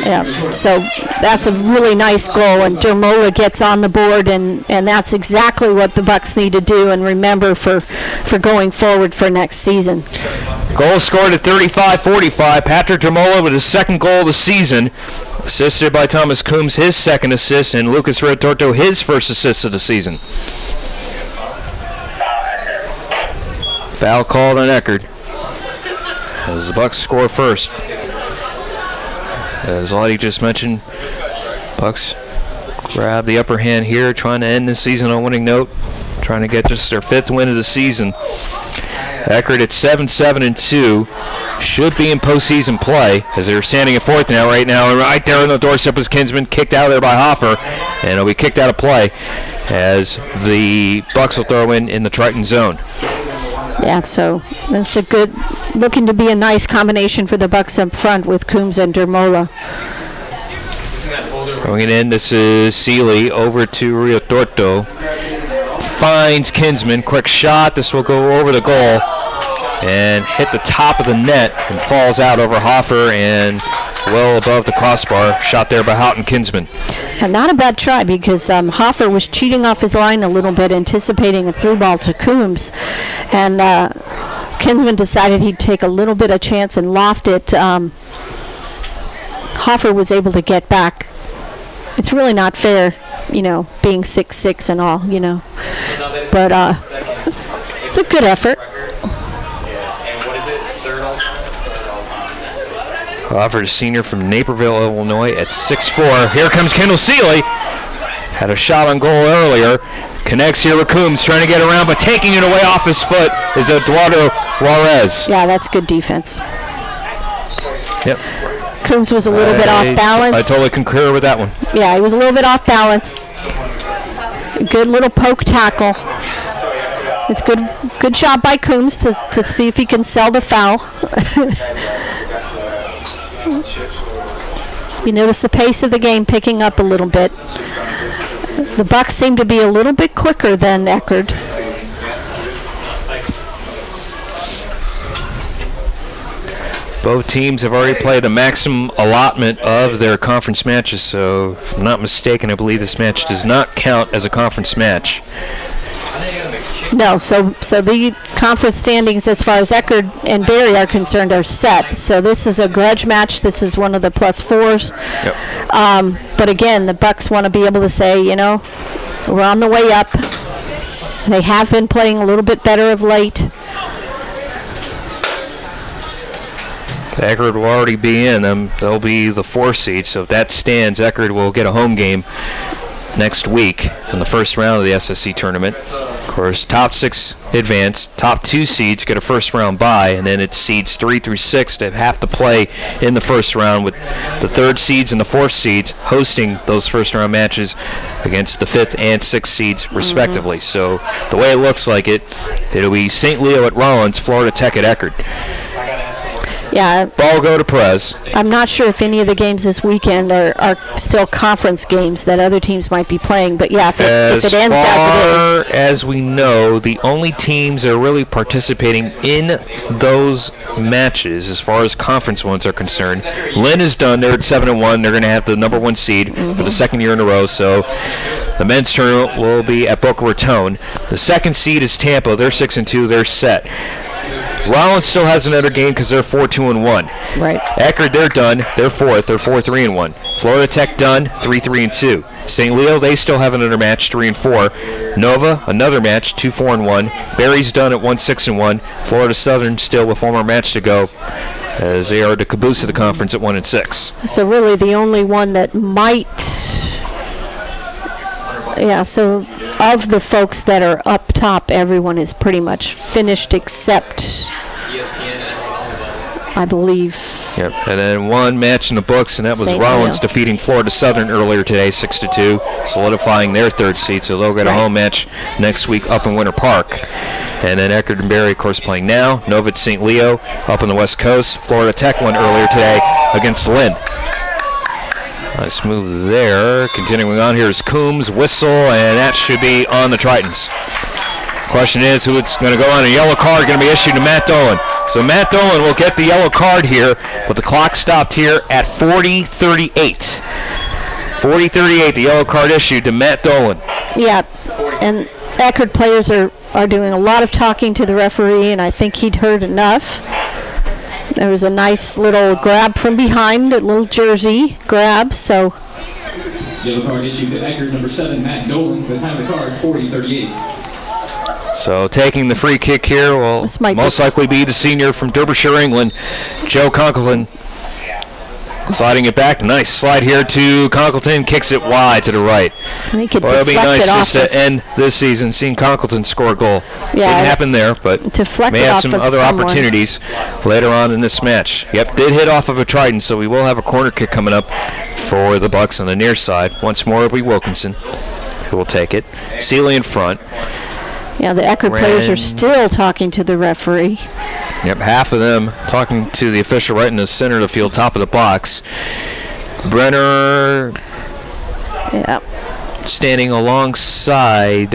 Yeah, so that's a really nice goal, and Dermola gets on the board, and that's exactly what the Bucks need to do and remember for going forward for next season. Goal scored at 35-45. Patrick Dermola with his second goal of the season, assisted by Thomas Coombs, his second assist, and Lucas Rotorto, his first assist of the season. Foul called on Eckerd as the Bucks score first. As Lottie just mentioned, Bucks grab the upper hand here, trying to end this season on a winning note, trying to get just their 5th win of the season. Eckerd at 7-7-2 should be in postseason play as they're standing at 4th now. Right there on the doorstep is Kinsman, kicked out there by Hoffer, and it'll be kicked out of play as the Bucks will throw in the Triton zone. Yeah, so that's looking to be a nice combination for the Bucks up front with Coombs and Dermola. Going it in, this is Seeley over to Riotorto. Finds Kinsman, quick shot. This will go over the goal and hit the top of the net and falls out over Hoffer and well above the crossbar. Shot there by Houghton Kinsman. And not a bad try because Hoffer was cheating off his line a little bit, anticipating a through ball to Coombs. And Kinsman decided he'd take a little bit of chance and loft it. Hoffer was able to get back. It's really not fair, being 6'6" and all, But it's a good effort. Hoffer, a senior from Naperville, Illinois, at 6'4". Here comes Kendall Seeley. Had a shot on goal earlier. Connects here with Coombs, trying to get around, but taking it away off his foot is Eduardo Juarez. Yeah, that's good defense. Yep. Coombs was a little bit off balance. I totally concur with that one. Yeah, he was a little bit off balance. Good little poke tackle. It's good job by Coombs to see if he can sell the foul. You notice the pace of the game picking up a little bit. The Bucks seem to be a little bit quicker than Eckerd. Both teams have already played a maximum allotment of their conference matches, so if I'm not mistaken, I believe this match does not count as a conference match. No, so the conference standings as far as Eckerd and Barry are concerned are set. So this is a grudge match. This is one of the +4s. Yep. But again, the Bucks want to be able to say, we're on the way up. They have been playing a little bit better of late. Eckerd will already be in them. They'll be the 4th seed, so if that stands, Eckerd will get a home game next week in the first round of the SSC tournament. Of course, top 6 advance, top 2 seeds get a first round bye, and then it's seeds 3 through 6 that have to play in the first round, with the 3rd seeds and the 4th seeds hosting those first round matches against the 5th and 6th seeds respectively. So the way it looks like it'll be St. Leo at Rollins, Florida Tech at Eckerd. Yeah. Ball go to Perez. I'm not sure if any of the games this weekend are still conference games that other teams might be playing, but yeah, if it ends as it is. As far as we know, the only teams that are really participating in those matches, as far as conference ones are concerned, Lynn is done. They're at 7-1. They're going to have the number 1 seed for the 2nd year in a row, so the men's tournament will be at Boca Raton. The 2nd seed is Tampa. They're 6-2. They're set. Rollins still has another game because they're 4-2-1. Right. Eckerd, they're done. They're 4th. They're 4-3-1. Florida Tech done. 3-3-2. St. Leo, they still have another match, 3-4. Nova, another match, 2-4-1. Barry's done at 1-6-1. Florida Southern still with one more match to go, as they are the caboose of the conference at 1-6. So really, the only one that might. Yeah. So of the folks that are up top, everyone is pretty much finished except, I believe. Yep, and then one match in the books, and that was Rollins defeating Florida Southern earlier today, 6-2, solidifying their 3rd seed. So they'll get a home match next week up in Winter Park. And then Eckerd and Barry, of course, playing now. Nova at St. Leo up on the West Coast. Florida Tech won earlier today against Lynn. Nice move there. Continuing on here is Coombs, whistle, and that should be on the Tritons. Question is, who's going to go on? A yellow card going to be issued to Matt Dolan. So Matt Dolan will get the yellow card here, with the clock stopped here at 40:38. 40:38, the yellow card issued to Matt Dolan. Yeah, and Eckerd players are doing a lot of talking to the referee, and I think he'd heard enough. There was a nice little grab from behind, a little jersey grab, so. Yellow card issued to Eckerd, number 7, Matt Dolan. The time of the card, 40:38. So taking the free kick here will most likely be the senior from Derbyshire, England, Joe Conkleton. Sliding it back, nice slide here to Conkleton, kicks it wide to the right. Well, it'll be nice just to end this season seeing Conkleton score a goal. Yeah, didn't happen there, but may have some other opportunities later on in this match. Yep, did hit off of a trident, so we will have a corner kick coming up for the Bucks on the near side. Once more it'll be Wilkinson who will take it. Seeley in front. Yeah, the Eckerd players are still talking to the referee. Yep, half of them talking to the official right in the center of the field, top of the box. Brenner standing alongside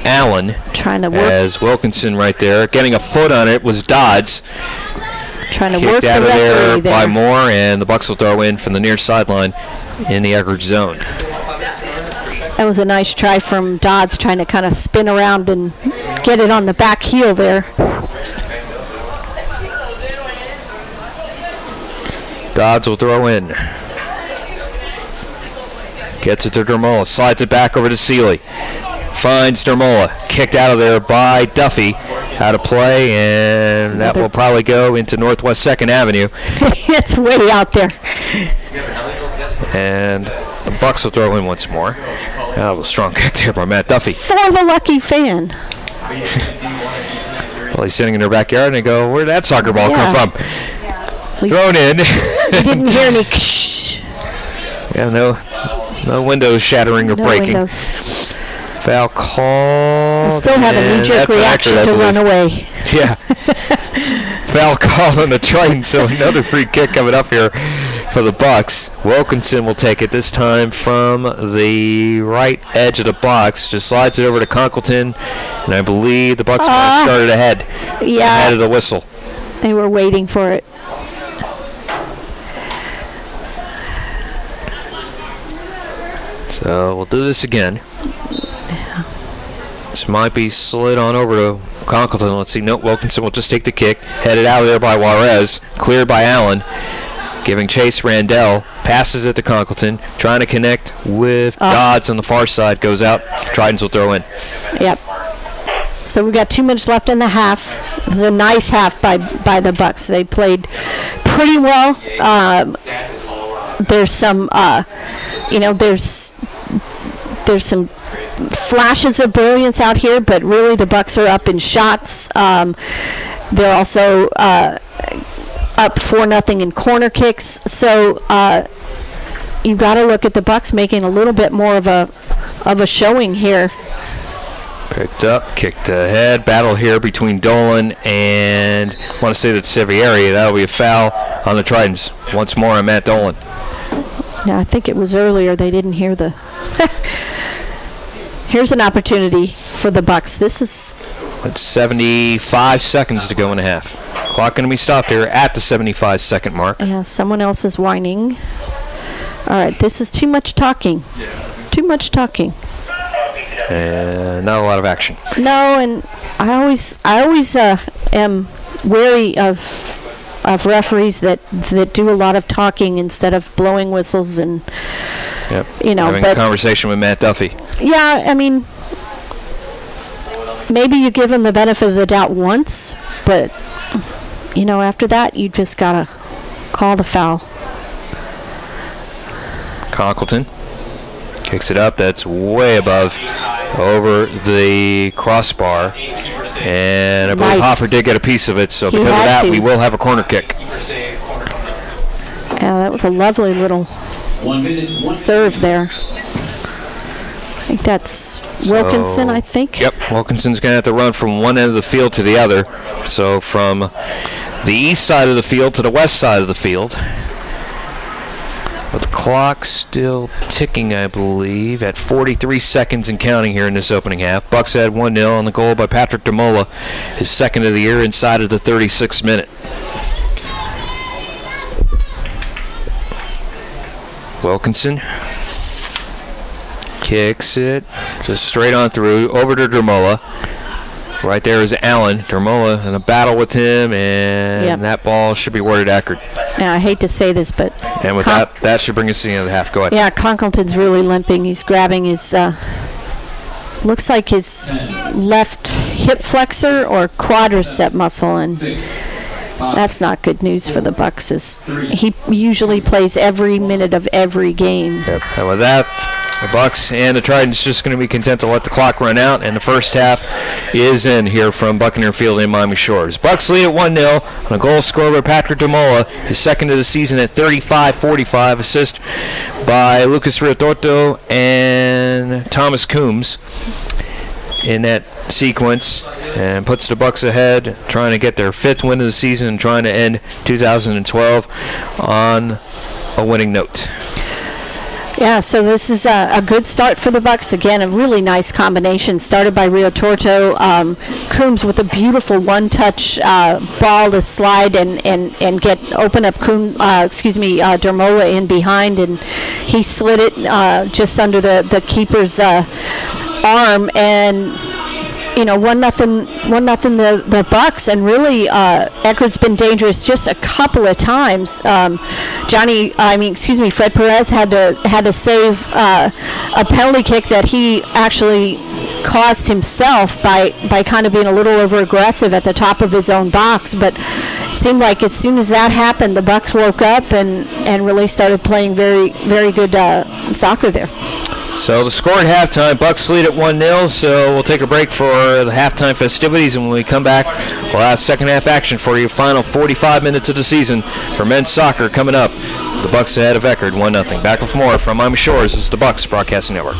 Allen. Trying to work. As Wilkinson right there. Getting a foot on it was Dodds. Trying to Kicked work out the of referee there by Moore, and the Bucks will throw in from the near sideline in the Eckerd zone. That was a nice try from Dodds, trying to kind of spin around and get it on the back heel there. Dodds will throw in. Gets it to Dermola. Slides it back over to Seeley. Finds Dermola. Kicked out of there by Duffy. Out of play, and that will probably go into Northwest 2nd Avenue. It's way out there. And the Bucks will throw in once more. That was a strong kick there by Matt Duffy. For the lucky fan. Well, he's sitting in their backyard, and they go, where'd that soccer ball come from? Thrown in. You didn't hear any Yeah, no windows shattering or breaking. Windows. Foul call. I still have a knee-jerk reaction to run away. Yeah. Foul call on the Triton, so another free kick coming up here for the Bucks. Wilkinson will take it this time from the right edge of the box. Just slides it over to Conkleton, and I believe the Bucks might have started ahead. Yeah. Ahead of the whistle. They were waiting for it. So we'll do this again. This might be slid on over to Conkleton. Let's see. Nope, Wilkinson will just take the kick. Headed out of there by Juarez. Cleared by Allen. Giving chase Randell. Passes it to Conkleton. Trying to connect with Dodds on the far side. Goes out. Tridents will throw in. Yep. So we got 2 minutes left in the half. It was a nice half by the Bucks. They played pretty well. There's some, there's some flashes of brilliance out here, but really the Bucks are up in shots. They're also up 4-0 in corner kicks. So you've got to look at the Bucks making a little bit more of a showing here. Picked up, kicked ahead. Battle here between Dolan and I want to say that's Sevieri. That'll be a foul on the Tridents. Once more on Matt Dolan. Yeah, I think it was earlier. They didn't hear the. Here's an opportunity for the Bucks. This is. It's 75 seconds to go in the half. Clock going to be stopped here at the 75-second mark. Yeah, someone else is whining. All right, this is too much talking. Too much talking. And not a lot of action. No, and I always am wary of referees that do a lot of talking instead of blowing whistles and having a conversation with Matt Duffy. Yeah, I mean, maybe you give him the benefit of the doubt once, but after that you just gotta call the foul. Conkleton kicks it up. That's way above over the crossbar. And I believe Hoffer did get a piece of it, so because of that, we will have a corner kick. Yeah, that was a lovely little serve there. I think that's Wilkinson, I think. Yep, Wilkinson's going to have to run from one end of the field to the other. So from the east side of the field to the west side of the field. With the clock still ticking, I believe, at 43 seconds and counting here in this opening half. Bucks ahead 1-0 on the goal by Patrick Dermola, his second of the year inside of the 36th minute. Wilkinson kicks it just straight on through, over to Dermola. Right there is Allen. Dermola in a battle with him, and that ball should be awarded Eckerd. Yeah, I hate to say this, but... And with that should bring us to the end of the half. Go ahead. Yeah, Conkleton's really limping. He's grabbing his... looks like his left hip flexor or quadricep muscle, and that's not good news for the Bucks. He usually plays every minute of every game. Yep. And with that, the Bucks and the Tridents just going to be content to let the clock run out, and the first half is in here from Buccaneer Field in Miami Shores. Bucks lead at 1-0 on a goal scored by Patrick Dermola, his second of the season at 35-45, assist by Lucas Riotorto and Thomas Coombs in that sequence, and puts the Bucks ahead, trying to get their 5th win of the season and trying to end 2012 on a winning note. Yeah, so this is a good start for the Bucks. Again, a really nice combination started by Rio Torto. Coombs with a beautiful one-touch ball to slide and open up Dermola in behind, and he slid it just under the keeper's arm, and 1-0 the Bucks, and really Eckerd's been dangerous just a couple of times. Fred Perez had to save a penalty kick that he actually caused himself by kind of being a little over aggressive at the top of his own box, but it seemed like as soon as that happened, the Bucks woke up and really started playing very, very good soccer there. So the score at halftime, Bucks lead at 1-0, so we'll take a break for the halftime festivities, and when we come back, we'll have second half action for you. Final 45 minutes of the season for men's soccer coming up. The Bucks ahead of Eckerd, 1-0. Back with more from Miami Shores. This is the Bucks Broadcasting Network.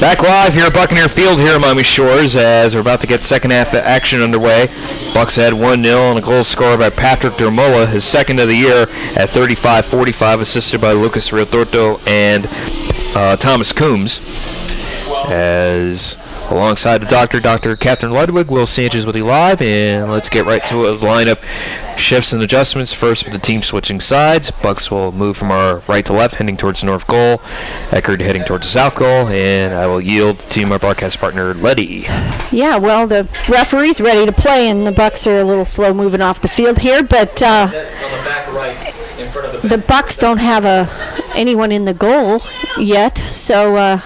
Back live here at Buccaneer Field here at Miami Shores as we're about to get second half action underway. Bucks had 1-0 and a goal scored by Patrick Dermola, his second of the year at 35-45, assisted by Lucas Rialtorto and Thomas Coombs. As alongside the doctor, Dr. Catherine Ludwig, Will Sanchez with you live, and let's get right to it. Lineup shifts and adjustments. First with the team switching sides. Bucks will move from our right to left, heading towards the north goal. Eckerd heading towards the south goal, and I will yield to my broadcast partner, Letty. Yeah, well, the referee's ready to play, and the Bucks are a little slow moving off the field here, but the Bucks don't have anyone in the goal yet, so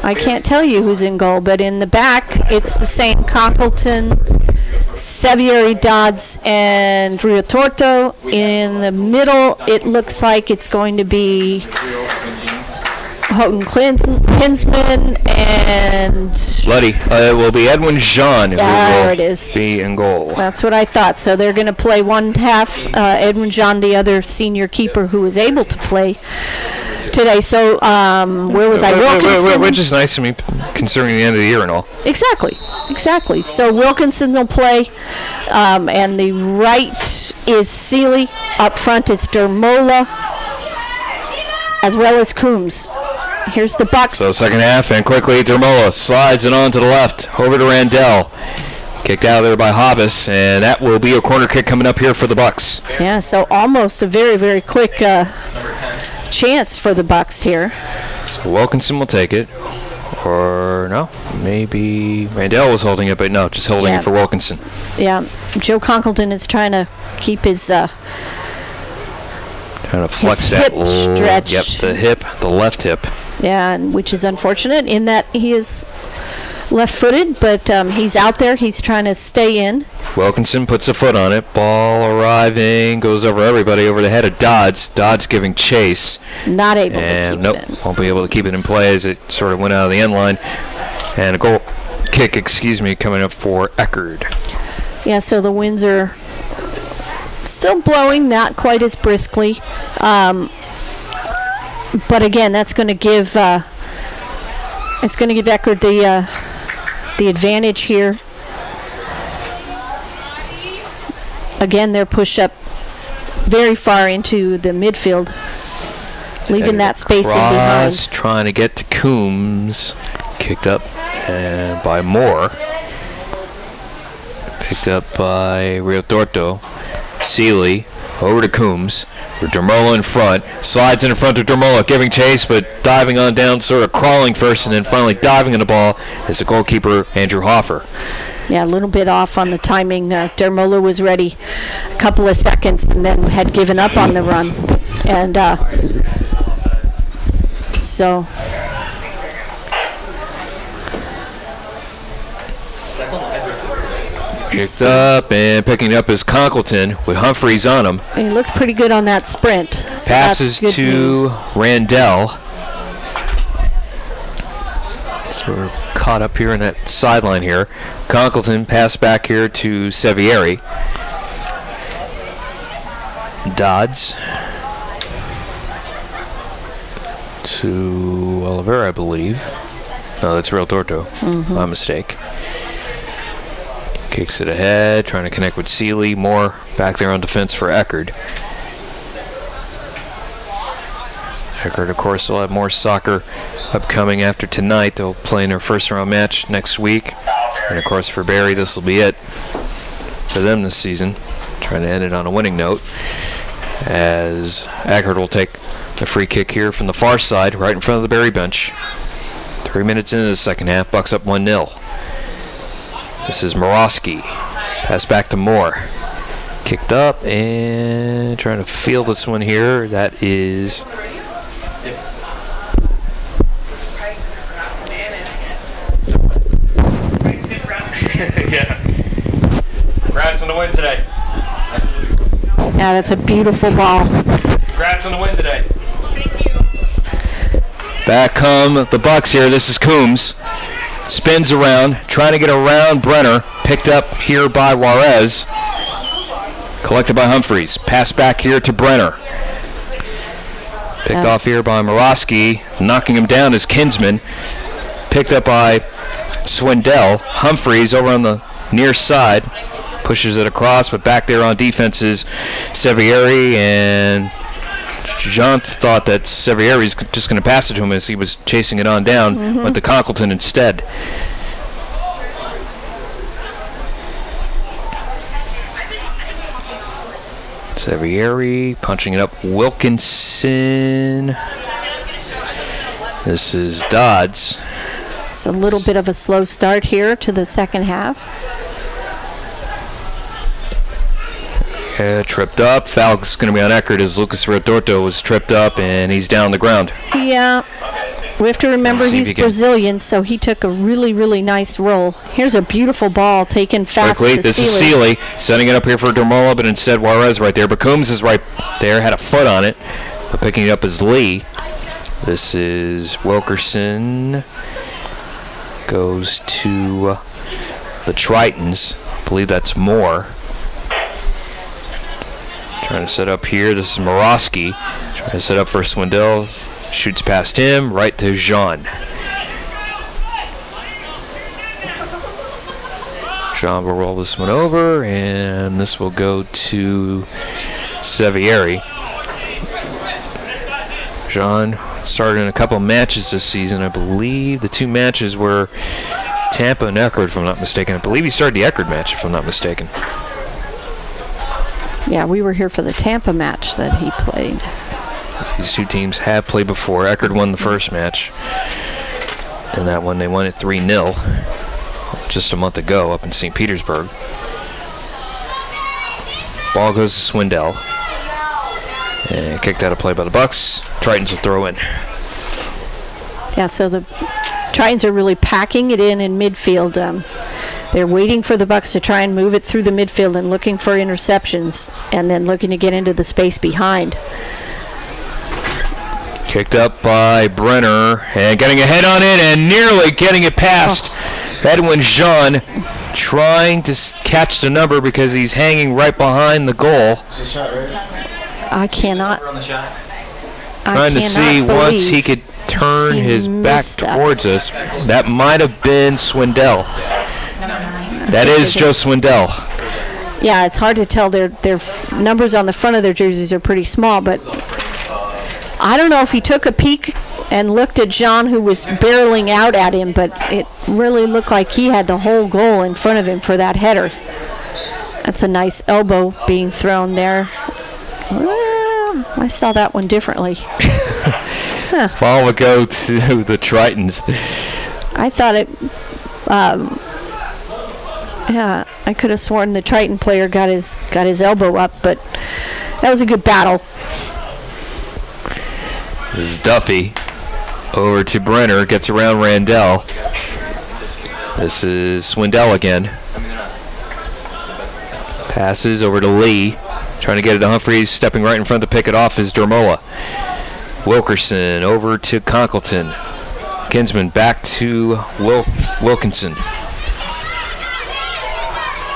I can't tell you who's in goal, but in the back, it's the same Conkleton, Sevieri, Dodds, and Rialtorto. In the middle, it looks like it's going to be Houghton, Kinsman, and Letty. It will be Edwin Jean who there it is. Be in goal. That's what I thought. So they're going to play one half. Edwin Jean, the other senior keeper who was able to play today. So where was I? Wilkinson. Which is nice to me, considering the end of the year and all. Exactly. So Wilkinson will play, and the right is Seeley. Up front is Dermola, as well as Coombs. Here's the Bucks. So second half, and quickly Dermola slides it on to the left, over to Randell. Kicked out of there by Hobbs, and that will be a corner kick coming up here for the Bucks. Yeah, so almost a very, very quick chance for the Bucks here. So Wilkinson will take it, or no, maybe Randell was holding it, but no, just holding it for Wilkinson. Yeah, Joe Conkleton is trying to keep his trying to flex his that hip stretch. Yep, the left hip. Yeah, which is unfortunate in that he is left-footed, but he's out there. He's trying to stay in. Wilkinson puts a foot on it. Ball arriving, goes over everybody, over the head of Dodds. Dodds giving chase. Not able to keep it in. Won't be able to keep it in play as it sort of went out of the end line. And a goal kick, coming up for Eckerd. Yeah, so the winds are still blowing, not quite as briskly. But again, that's going to give Eckerd the advantage here. Again, they're pushed up very far into the midfield, leaving that space in behind. Trying to get to Coombs. Kicked up by Moore. Picked up by Rialtorto. Seeley over to Coombs. Dermola in front. Slides in front of Dermola, giving chase, but diving on down, sort of crawling first, and then finally diving on the ball is the goalkeeper, Andrew Hoffer. Yeah, a little bit off on the timing. Dermola was ready a couple of seconds and then had given up on the run. And so... Picked up, and picking up is Conkleton with Humphreys on him. He looked pretty good on that sprint. So passes to Randell. Sort of caught up here in that sideline here. Conkleton pass back here to Sevieri. Dodds to Oliver, I believe. No, that's Rialtorto. My mistake. Kicks it ahead, trying to connect with Seeley. Moore back there on defense for Eckerd. Eckerd, of course, will have more soccer upcoming after tonight. They'll play in their first-round match next week. And, of course, for Barry, this will be it for them this season. Trying to end it on a winning note. As Eckerd will take a free kick here from the far side, right in front of the Barry bench. 3 minutes into the second half, Bucks up 1-0. This is Morosky. Pass back to Moore. Kicked up and trying to field this one here. That is... Yeah. Congrats on the win today. Yeah, that's a beautiful ball. Congrats on the win today. Thank you. Back come the Bucks here. This is Coombs. Spins around, trying to get around Brenner. Picked up here by Juarez. Collected by Humphreys. Pass back here to Brenner. Picked off here by Morosky. Knocking him down is Kinsman. Picked up by Swindell. Humphreys over on the near side. Pushes it across, but back there on defense is Sevieri, and Jean thought that Sevieri's just going to pass it to him as he was chasing it on down. Went to Conkleton instead. Sevieri punching it up. Wilkinson. This is Dodds. It's a little bit of a slow start here to the second half. Tripped up. Foul's going to be on Eckerd as Lucas Rodorto was tripped up and he's down the ground. Yeah. We have to remember he's Brazilian, so he took a really, really nice roll. Here's a beautiful ball taken fast to This is Seeley setting it up here for Dermola, but instead Juarez right there. But Coombs is right there, had a foot on it, but picking it up is Lee. This is Wilkerson. Goes to the Tritons. I believe that's Moore. Trying to set up here. This is Morosky. Trying to set up for Swindell. Shoots past him. Right to Jean. Jean will roll this one over, and this will go to Sevieri. Jean started in a couple matches this season. I believe the 2 matches were Tampa and Eckerd, if I'm not mistaken. I believe he started the Eckerd match, if I'm not mistaken. Yeah, we were here for the Tampa match that he played. These 2 teams have played before. Eckerd won the first match. And that one, they won it 3-0 just a month ago up in St. Petersburg. Ball goes to Swindell. And kicked out of play by the Bucks. Tritons will throw in. Yeah, so the Tritons are really packing it in midfield. They're waiting for the Bucks to try and move it through the midfield and looking for interceptions, and then looking to get into the space behind. Kicked up by Brenner, and getting a head on it, and nearly getting it past Edwin Jean, trying to catch the number because he's hanging right behind the goal. I cannot. Trying to see once he could turn his back towards us. That might have been Swindell. That is Joe Swindell. Yeah, it's hard to tell. Their numbers on the front of their jerseys are pretty small, but I don't know if he took a peek and looked at Jean, who was barreling out at him, but it really looked like he had the whole goal in front of him for that header. That's a nice elbow being thrown there. Well, I saw that one differently. Ball would go to the Tritons. I thought it... yeah, I could have sworn the Triton player got his elbow up, but that was a good battle. This is Duffy. Over to Brenner, gets around Randell. This is Swindell again. Passes over to Lee. Trying to get it to Humphreys. Stepping right in front to pick it off is Dermola. Wilkerson over to Conkleton. Kinsman back to Wilkinson.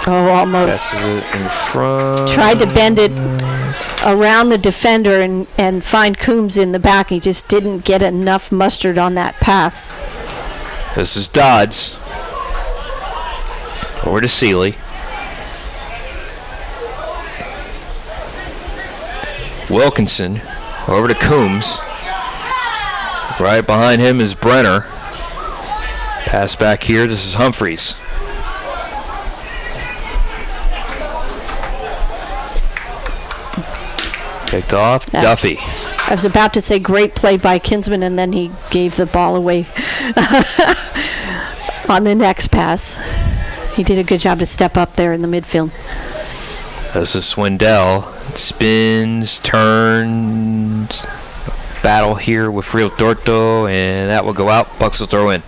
Oh, almost. Passes it in front. Tried to bend it around the defender and find Coombs in the back. He just didn't get enough mustard on that pass. This is Dodds. Over to Seeley. Wilkinson over to Coombs. Right behind him is Brenner. Pass back here. This is Humphreys. Picked off. Yeah. Duffy. I was about to say great play by Kinsman, and then he gave the ball away on the next pass. He did a good job to step up there in the midfield. This is Swindell. Spins, turns. Battle here with Rio Torto, and that will go out. Bucks will throw in.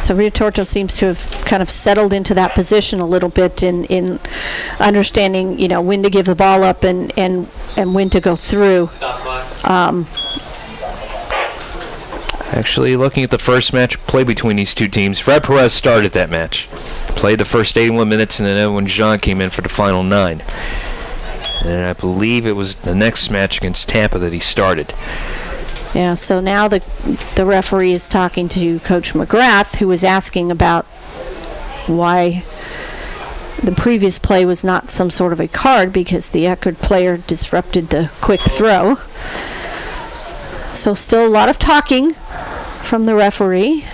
So Rio Torto seems to have kind of settled into that position a little bit in understanding, you know, when to give the ball up and when to go through. Actually, looking at the first match play between these 2 teams, Fred Perez started that match. Played the first 81 minutes, and then Edwin Jean came in for the final 9. And I believe it was the next match against Tampa that he started. Yeah, so now the referee is talking to Coach McGrath, who was asking about why the previous play was not some sort of a card because the Eckerd player disrupted the quick throw. So still a lot of talking from the referee.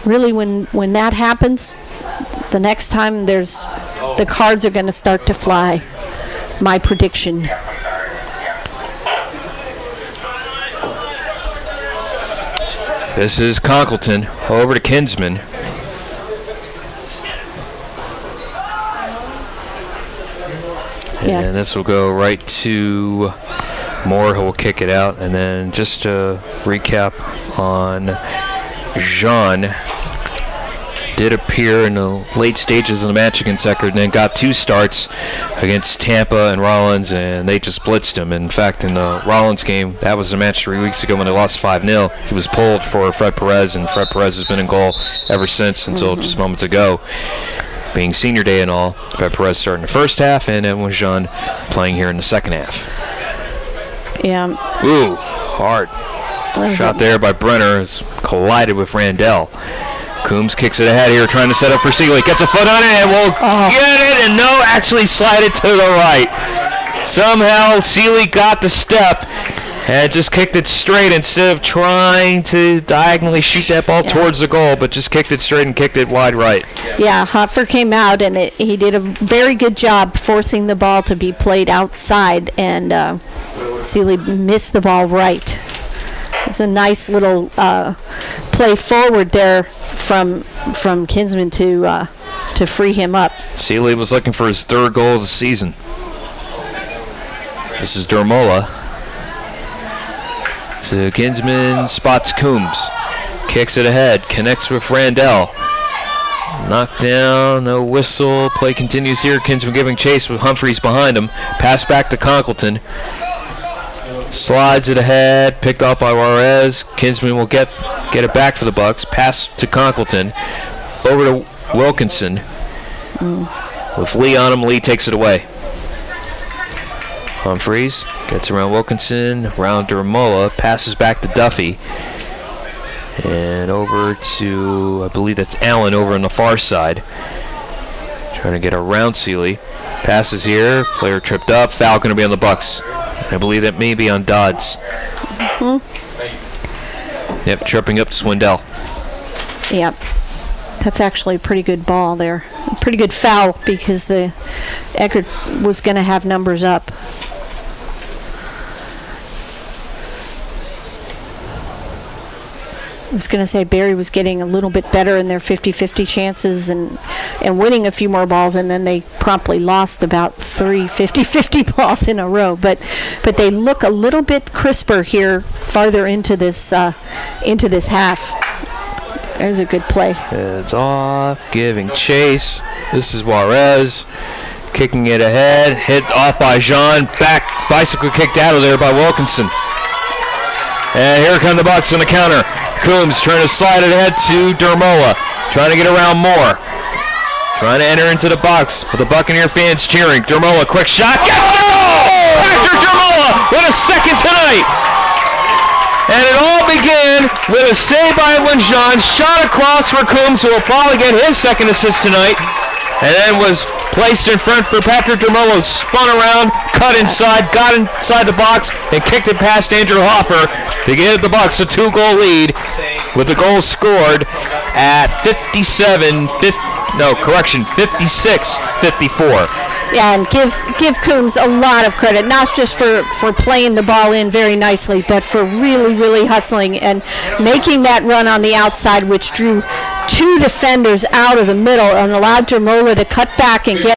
Really, when that happens, the next time the cards are going to start to fly. My prediction. This is Conkleton over to Kinsman. Yeah. And this will go right to Moore, who will kick it out. And then just to recap on Jean, did appear in the late stages of the match against Eckerd and then got 2 starts against Tampa and Rollins, and they just blitzed him. In fact, in the Rollins game, that was a match 3 weeks ago when they lost 5-0. He was pulled for Fred Perez, and Fred Perez has been in goal ever since until just moments ago. Being senior day and all, Fred Perez starting the first half, and Edwin Jean playing here in the second half. Yeah. Ooh, hard. Shot there by Brenner, has collided with Randell. Coombs kicks it ahead here, trying to set up for Seeley. Gets a foot on it and will get it, and no, actually slide it to the right. Somehow Seeley got the step and just kicked it straight instead of trying to diagonally shoot that ball towards the goal, but just kicked it straight and kicked it wide right. Yeah, Hoffer came out, and he did a very good job forcing the ball to be played outside, and Seeley missed the ball right. It's a nice little play forward there from Kinsman to free him up. Seeley was looking for his 3rd goal of the season. This is Dermola to Kinsman, spots Coombs, kicks it ahead, connects with Randell. Knocked down, no whistle. Play continues here. Kinsman giving chase with Humphreys behind him. Pass back to Conkleton. Slides it ahead, picked up by Juarez. Kinsman will get it back for the Bucks. Pass to Conkleton. Over to Wilkinson. With Lee on him, Lee takes it away. Humphreys gets around Wilkinson, around Dermola, passes back to Duffy. And over to, I believe that's Allen over on the far side. Trying to get around Seeley. Passes here, player tripped up, foul going to be on the Bucks. I believe that may be on Dodds. Yep, tripping up Swindell. Yep. That's actually a pretty good ball there. A pretty good foul because the Eckerd was going to have numbers up. I was going to say Barry was getting a little bit better in their 50-50 chances and winning a few more balls, and then they promptly lost about 3 50-50 balls in a row. But they look a little bit crisper here farther into this half. There's a good play. It's off, giving chase. This is Juarez kicking it ahead. Hit off by Jean. Back bicycle kicked out of there by Wilkinson. And here come the Bucks on the counter. Coombs trying to slide it ahead to Dermola. Trying to get around Moore. Trying to enter into the box with the Buccaneer fans cheering. Dermola, quick shot. Gets the goal! After Dermola with a second tonight. And it all began with a save by Jean. Shot across for Coombs, who will probably get his second assist tonight. And then was placed in front for Patrick Dermola. Spun around, cut inside, got inside the box, and kicked it past Andrew Hoffer to give the Bucks a 2-goal lead, with the goal scored at 56-54. Yeah, and give Coombs a lot of credit, not just for playing the ball in very nicely, but for really, really hustling and making that run on the outside, which drew 2 defenders out of the middle and allowed Dermola to cut back and get